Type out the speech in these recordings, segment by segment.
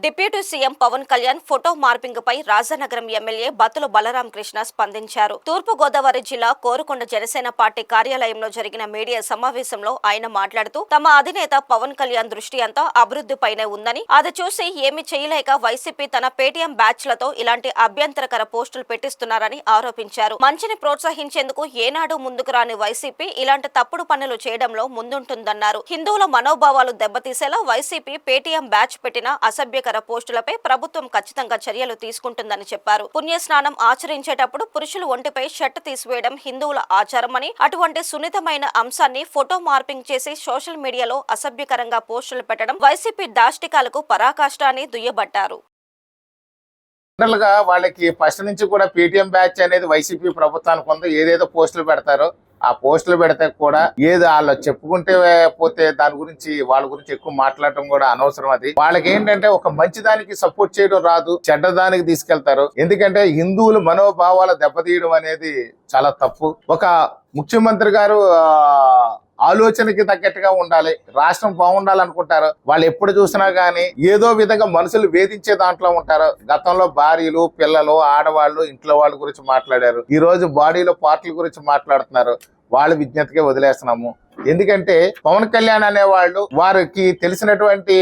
Deputy CM Pawan Kalyan photo morphing పై Rajanagaram MLA Battula Balaram Krishna స్పందించారు. తూర్పు గోదావరి జిల్లా కోరుకొండ జనసేన పార్టీ కార్యాలయంలో జరిగిన మీడియా సమావేశంలో ఆయన మాట్లాడుతూ తమ అధినేత పవన్ కళ్యాణ్ దృష్టి అంతా అభివృద్ధిపైనే ఉందని, అది చూసి ఏమీ చేయలేక వైసీపీ తన పేటీఎం బ్యాచ్లతో ఇలాంటి అభ్యంతరకర పోస్టులు పెట్టిస్తున్నారని ఆరోపించారు. మంచిని ప్రోత్సహించేందుకు ఏనాడు ముందుకు రాని వైసీపీ ఇలాంటి తప్పుడు పనులు చేయడంలో ముందుంటుందన్నారు. హిందువుల మనోభావాలు దెబ్బతీసేలా వైసీపీ పేటీఎం బ్యాచ్ పెట్టిన అసభ్య పోస్టులపై ప్రభుత్వం ఖచ్చితంగా చర్యలు తీసుకుంటుందని చెప్పారు. పుణ్యస్నానం ఆచరించేటప్పుడు పురుషులు ఒంటిపై షర్ట్ తీసివేయడం హిందువుల ఆచారమని, అటువంటి సున్నితమైన అంశాన్ని ఫోటో మార్పింగ్ చేసి సోషల్ మీడియాలో అసభ్యకరంగా పోస్టులు పెట్టడం వైసీపీ దాష్టికాలకు పరాకాష్ట అని దుయ్యబట్టారు. వాళ్ళకి ఫస్ట్ నుంచి కూడా పేటీఎం బ్యాచ్ అనేది వైసీపీ ప్రభుత్వానికి ఉంది. ఏదేదో పోస్టులు పెడతారో ఆ పోస్టులు పెడితే కూడా ఏదో వాళ్ళు చెప్పుకుంటే పోతే దాని గురించి వాళ్ళ గురించి ఎక్కువ మాట్లాడటం కూడా అనవసరం. అది వాళ్ళకి ఏంటంటే ఒక మంచి దానికి సపోర్ట్ చేయడం రాదు, చెడ్డదానికి తీసుకెళ్తారు. ఎందుకంటే హిందువుల మనోభావాలు దెబ్బతీయడం అనేది చాలా తప్పు. ఒక ముఖ్యమంత్రి గారు ఆలోచనకి తగ్గట్టుగా ఉండాలి, రాష్ట్రం బాగుండాలనుకుంటారు. వాళ్ళు ఎప్పుడు చూసినా గానీ ఏదో విధంగా మనుషులు వేధించే దాంట్లో ఉంటారు. గతంలో భార్యలు, పిల్లలు, ఆడవాళ్ళు, ఇంట్లో వాళ్ళ గురించి మాట్లాడారు. ఈ రోజు బాడీలో పార్టీల గురించి మాట్లాడుతున్నారు. వాళ్ళ విజ్ఞతకే వదిలేస్తున్నాము. ఎందుకంటే పవన్ కళ్యాణ్ అనేవాళ్ళు వారికి తెలిసినటువంటి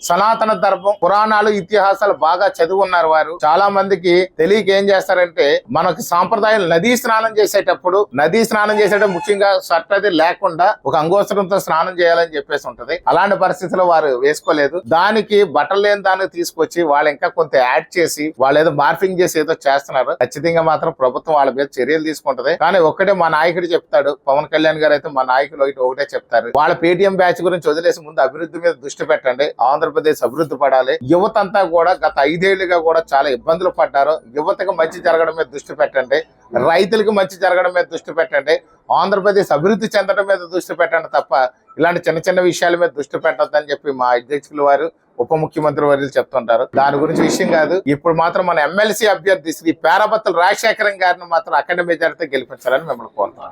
సనాతన ధర్మం, పురాణాలు, ఇతిహాసాలు బాగా చదువున్నారు. వారు చాలా మందికి తెలియక ఏం చేస్తారంటే మనకు సాంప్రదాయాలు నదీ స్నానం చేసేటప్పుడు ముఖ్యంగా షర్ట్ అది లేకుండా ఒక అంగోస్త్రంతో స్నానం చేయాలని చెప్పేసి ఉంటది. అలాంటి పరిస్థితుల్లో వారు వేసుకోలేదు. దానికి బట్టలు లేని దానికి తీసుకొచ్చి వాళ్ళు ఇంకా కొంత యాడ్ చేసి వాళ్ళు ఏదో మార్పింగ్ చేసి ఏదో చేస్తున్నారు. ఖచ్చితంగా మాత్రం ప్రభుత్వం వాళ్ళ మీద చర్యలు తీసుకుంటది. కానీ ఒక్కటే మా నాయకుడు చెప్తాడు, పవన్ కళ్యాణ్ గారు అయితే మా నాయకులు ఒకటే చెప్తారు, వాళ్ళ పేటీఎం బ్యాచ్ గురించి వదిలేసి ముందు అభివృద్ధి మీద దృష్టి పెట్టండి. ఆంధ్రప్రదేశ్ అభివృద్ధి పడాలి. యువత అంతా కూడా గత 5 ఏళ్లుగా కూడా చాలా ఇబ్బందులు పడ్డారు. యువతకు మంచి జరగడం మీద దృష్టి పెట్టండి, రైతులకు మంచి జరగడం మీద దృష్టి పెట్టండి, ఆంధ్రప్రదేశ్ అభివృద్ధి చెందడం మీద దృష్టి పెట్టండి తప్ప ఇలాంటి చిన్న చిన్న విషయాల మీద దృష్టి పెట్టొద్దని చెప్పి మా అధ్యక్షులు వారు, ఉప ముఖ్యమంత్రి వర్యులు చెప్తుంటారు. దాని గురించి విషయం కాదు. ఇప్పుడు మాత్రం మన ఎమ్మెల్సీ అభ్యర్థి శ్రీ పేరాబత్తుల రాజశేఖరం గారిని మాత్రం అఖండ మెజారిటీతో గెలిపించాలని మిమ్మల్ని కోరుతున్నాం.